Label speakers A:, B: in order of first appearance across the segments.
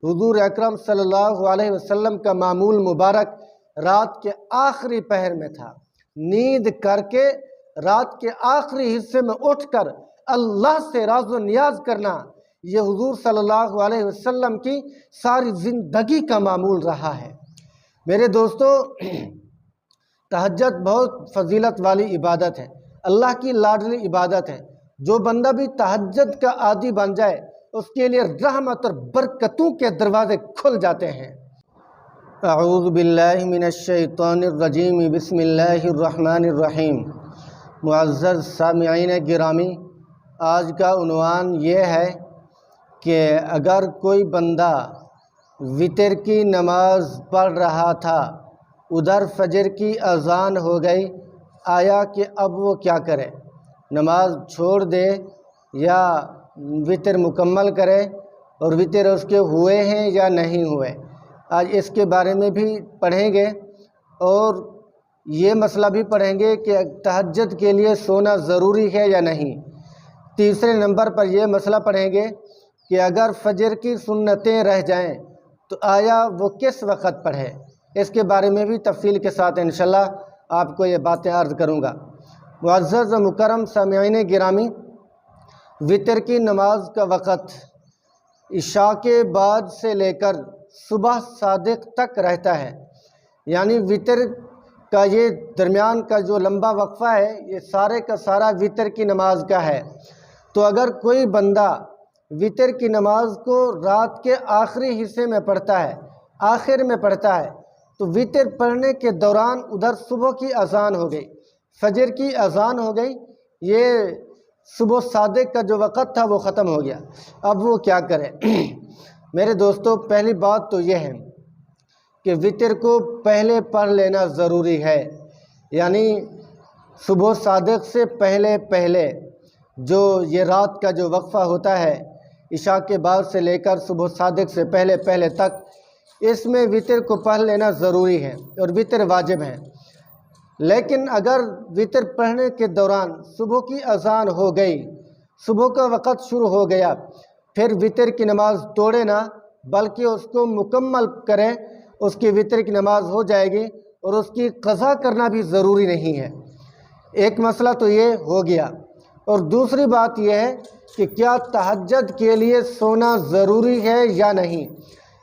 A: हुजूर अकरम सल्लल्लाहु अलैहि वसल्लम का मामूल मुबारक रात के आखिरी पहर में था। नींद करके रात के आखिरी हिस्से में उठकर अल्लाह से राज़ो नियाज करना, ये हुजूर सल्लल्लाहु अलैहि वसल्लम की सारी ज़िंदगी का मामूल रहा है। मेरे दोस्तों, तहज्जुद बहुत फजीलत वाली इबादत है, अल्लाह की लाडली इबादत है। जो बंदा भी तहज्जुद का आदी बन जाए उसके लिए रहमत और बरकतों के दरवाजे खुल जाते हैं। अऊज़ु बिल्लाहि मिनश शैतानिर रजीम, बिस्मिल्लाहिर रहमानिर रहीम। मुअज़्ज़ज़ सामिईन गिरामी, आज का उन्वान ये है कि अगर कोई बंदा वितर की नमाज पढ़ रहा था, उधर फजर की अज़ान हो गई, आया कि अब वो क्या करे, नमाज छोड़ दे या वितर मुकम्मल करे, और वितर उसके हुए हैं या नहीं हुए, आज इसके बारे में भी पढ़ेंगे। और ये मसला भी पढ़ेंगे कि तहज्जुद के लिए सोना ज़रूरी है या नहीं। तीसरे नंबर पर यह मसला पढ़ेंगे कि अगर फजर की सुन्नतें रह जाएं तो आया वो किस वक़्त पढ़े। इसके बारे में भी तफसील के साथ इंशाल्लाह आपको ये बातें अर्ज़ करूँगा। मुअज़्ज़ज़ मुकर्रम सामिईन गिरामी, वितर की नमाज का वक़्त इशा के बाद से लेकर सुबह सादिक तक रहता है। यानी वितर का ये दरमियान का जो लंबा वक्फ़ा है, ये सारे का सारा वितर की नमाज का है। तो अगर कोई बंदा वितर की नमाज को रात के आखिरी हिस्से में पढ़ता है, आखिर में पढ़ता है, तो वितर पढ़ने के दौरान उधर सुबह की अज़ान हो गई, फजर की अज़ान हो गई, ये सुबह सादिक का जो वक़्त था वो ख़त्म हो गया। अब वो क्या करे? मेरे दोस्तों, पहली बात तो ये है कि वितर को पहले पढ़ लेना ज़रूरी है। यानी सुबह सादिक से पहले पहले जो ये रात का जो वक्फ़ा होता है, इशा के बाद से लेकर सुबह सादिक से पहले पहले तक, इसमें वितर को पढ़ लेना ज़रूरी है और वितर वाजिब है। लेकिन अगर वितर पढ़ने के दौरान सुबह की अज़ान हो गई, सुबह का वक़्त शुरू हो गया, फिर वितर की नमाज तोड़े ना, बल्कि उसको मुकम्मल करें, उसकी वितर की नमाज हो जाएगी और उसकी क़ज़ा करना भी ज़रूरी नहीं है। एक मसला तो ये हो गया। और दूसरी बात यह है कि क्या तहज्जुद के लिए सोना ज़रूरी है या नहीं।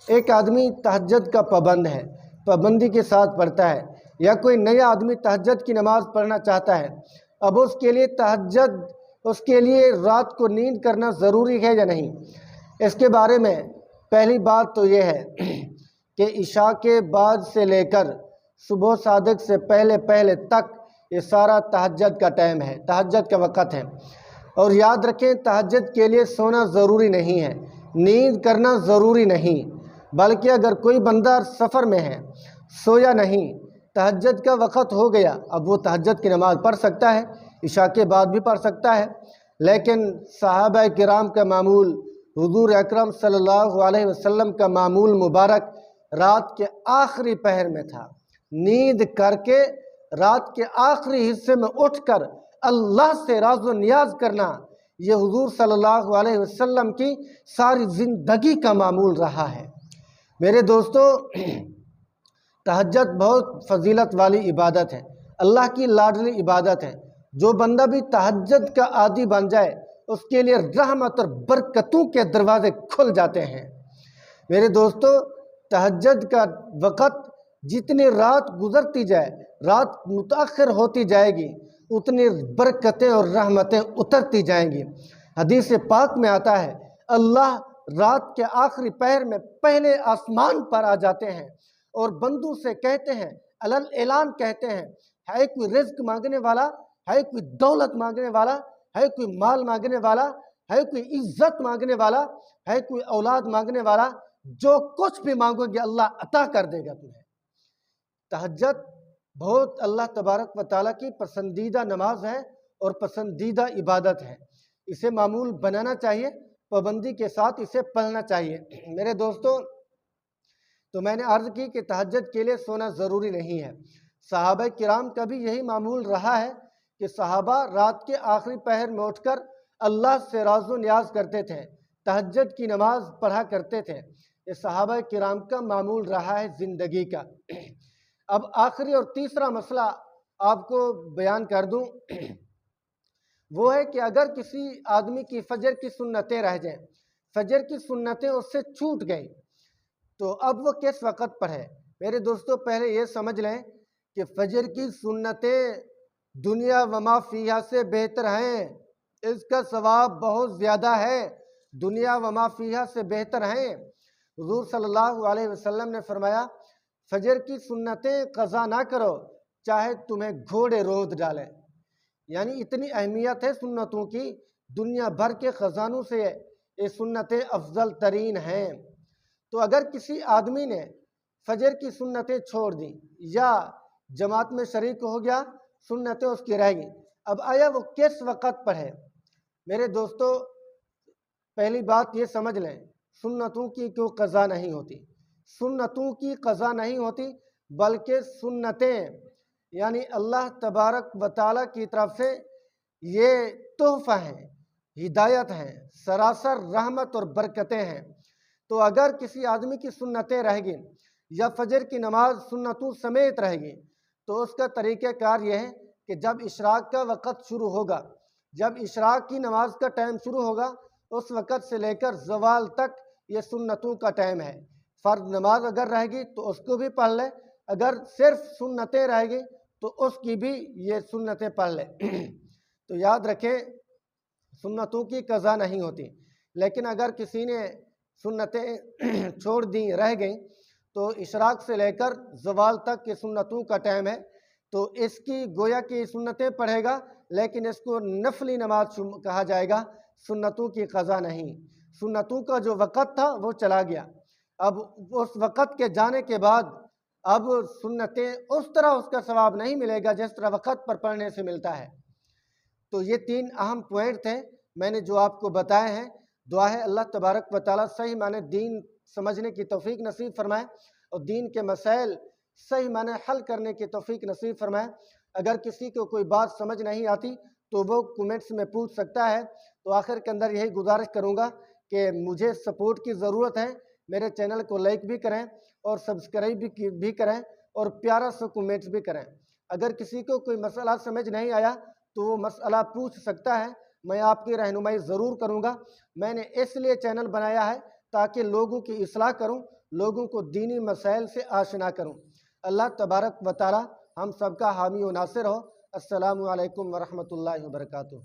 A: एक आदमी तहज्जुद का पाबंद है, पाबंदी के साथ पढ़ता है, या कोई नया आदमी तहज्जुद की नमाज़ पढ़ना चाहता है, अब उसके लिए तहज्जुद, उसके लिए रात को नींद करना ज़रूरी है या नहीं। इसके बारे में पहली बात तो ये है कि इशा के बाद से लेकर सुबह सादिक से पहले पहले तक ये सारा तहज्जुद का टाइम है, तहज्जुद का वक़्त है। और याद रखें, तहज्जुद के लिए सोना ज़रूरी नहीं है, नींद करना ज़रूरी नहीं, बल्कि अगर कोई बंदा सफ़र में है, सोया नहीं, तहज्जुद का वक़्त हो गया, अब वो तहज्जुद की नमाज़ पढ़ सकता है, इशा के बाद भी पढ़ सकता है। लेकिन सहाबा किराम का मामूल, हुजूर अकरम सल्लल्लाहु अलैहि वसल्लम का मामूल मुबारक रात के आखिरी पहर में था। नींद करके रात के आखिरी हिस्से में उठकर अल्लाह से राज़ो नियाज करना, ये हुजूर सल्लल्लाहु अलैहि वसल्लम की सारी ज़िंदगी का मामूल रहा है। मेरे दोस्तों, तहज्जुद बहुत फजीलत वाली इबादत है, अल्लाह की लाडली इबादत है। जो बंदा भी तहज्जुद का आदी बन जाए उसके लिए रहमत और बरकतों के दरवाजे खुल जाते हैं। मेरे दोस्तों, तहज्जुद का वक़्त जितनी रात गुज़रती जाए, रात मुताख़िर होती जाएगी, उतनी बरकतें और रहमतें उतरती जाएंगी। हदीस पाक में आता है, अल्लाह रात के आखिरी पहर में पहले आसमान पर आ जाते हैं और बंदों से कहते हैं, अलल ऐलान कहते हैं, है कोई रिज़्क़ मांगने वाला, है कोई दौलत मांगने वाला, है कोई माल मांगने वाला, है कोई इज्जत मांगने वाला, है कोई औलाद मांगने वाला, जो कुछ भी मांगोगे अल्लाह अता कर देगा तुम्हें। तहज्जुद बहुत अल्लाह तबारक व तआला की पसंदीदा नमाज है और पसंदीदा इबादत है। इसे मामूल बनाना चाहिए, पाबंदी के साथ इसे पढ़ना चाहिए। मेरे दोस्तों, तो मैंने अर्ज़ की कि तहज्जुद के लिए सोना ज़रूरी नहीं है। सहाबा किराम का भी यही मामूल रहा है कि सहाबा रात के आखिरी पहर में उठकर अल्लाह से राज़ो नियाज करते थे, तहज्जुद की नमाज पढ़ा करते थे। یہ صحابہ کرام کا معمول رہا ہے زندگی کا۔ اب آخری اور تیسرا مسئلہ آپ کو بیان کر دوں، وہ ہے کہ اگر کسی آدمی کی فجر کی سنتیں رہ جائیں، فجر کی سنتیں اس سے چھوٹ گئیں، تو اب وہ کس وقت پر ہے؟ میرے دوستو پہلے یہ سمجھ لیں کہ فجر کی سنتیں دنیا وما فیہا سے بہتر ہیں، اس کا ثواب بہت زیادہ ہے، دنیا وما فیہا سے بہتر ہیں۔ حضور صلی اللہ علیہ وسلم نے فرمایا فجر کی سنتیں قضا نہ کرو چاہے تمہیں گھوڑے رود ڈالیں، یعنی اتنی اہمیت ہے سنتوں کی، دنیا بھر کے خزانوں سے یہ سنتیں افضل ترین ہیں۔ تو اگر کسی آدمی نے فجر کی سنتیں چھوڑ دیں یا جماعت میں شریک ہو گیا، سنتیں اس کی رہ گئیں، اب آیا وہ کس وقت پر ہے؟ میرے دوستو پہلی بات یہ سمجھ لیں، سنتوں کی کوئی قضا نہیں ہوتی، سنتوں کی قضا نہیں ہوتی، بلکہ سنتیں یعنی اللہ تبارک و تعالیٰ کی طرف سے یہ تحفہ ہیں، ہدایت ہیں، سراسر رحمت اور برکتیں ہیں۔ تو اگر کسی آدمی کی سنتیں رہ گئیں یا فجر کی نماز سنتوں سمیت رہ گئیں، تو اس کا طریقہ کار یہ ہے کہ جب اشراق کا وقت شروع ہوگا، جب اشراق کی نماز کا ٹائم شروع ہوگا، اس وقت سے لے کر زوال تک یہ سنتوں کا ٹائم ہے۔ فرض نماز اگر رہ گئی تو اس کو بھی پڑھ لے، اگر صرف سنتیں رہ گئی تو اس کی بھی یہ سنتیں پڑھ لے۔ تو یاد رکھیں سنتوں کی قضا نہیں ہوتی، لیکن اگر کسی نے سنتیں چھوڑ دیں، رہ گئیں، تو اشراق سے لے کر زوال تک یہ سنتوں کا ٹائم ہے، تو اس کی گویا کہ سنتیں پڑھے گا، لیکن اس کو نفلی نماز کہا جائے گا، سنتوں کی قضا نہیں۔ سنتوں کا جو وقت تھا وہ چلا گیا، اب اس وقت کے جانے کے بعد اب سنتیں اس طرح اس کا ثواب نہیں ملے گا جس طرح وقت پر پڑھنے سے ملتا ہے۔ تو یہ تین اہم پوائنٹ تھے میں نے جو آپ کو بتائے ہیں۔ دعا ہے اللہ تبارک و تعالیٰ صحیح معنی دین سمجھنے کی توفیق نصیب فرمائے اور دین کے مسائل صحیح معنی حل کرنے کی توفیق نصیب فرمائے۔ اگر کسی کو کوئی بات سمجھ نہیں آتی تو وہ کومنٹس میں پوچھ سکتا ہے۔ تو آخر کے اندر یہی گزارش کروں گا کہ مجھے سپورٹ کی ضرورت ہے، میرے چینل کو لائک بھی کریں اور سبسکرائب بھی کریں اور پیارا سا کومنٹس بھی کریں۔ اگر کسی کو کوئی مسئلہ سمجھ نہیں آیا تو وہ مسئلہ پوچھ سکتا ہے، میں آپ کی رہنمائی ضرور کروں گا۔ میں نے اس لیے چینل بنایا ہے تاکہ لوگوں کی اصلاح کروں، لوگوں کو دینی مسائل سے آشنا کروں۔ اللہ تبارک و تعالی ہم سب کا حامی و ناصر ہو۔ السلام علیکم ورحمۃ اللہ وبرکاتہ۔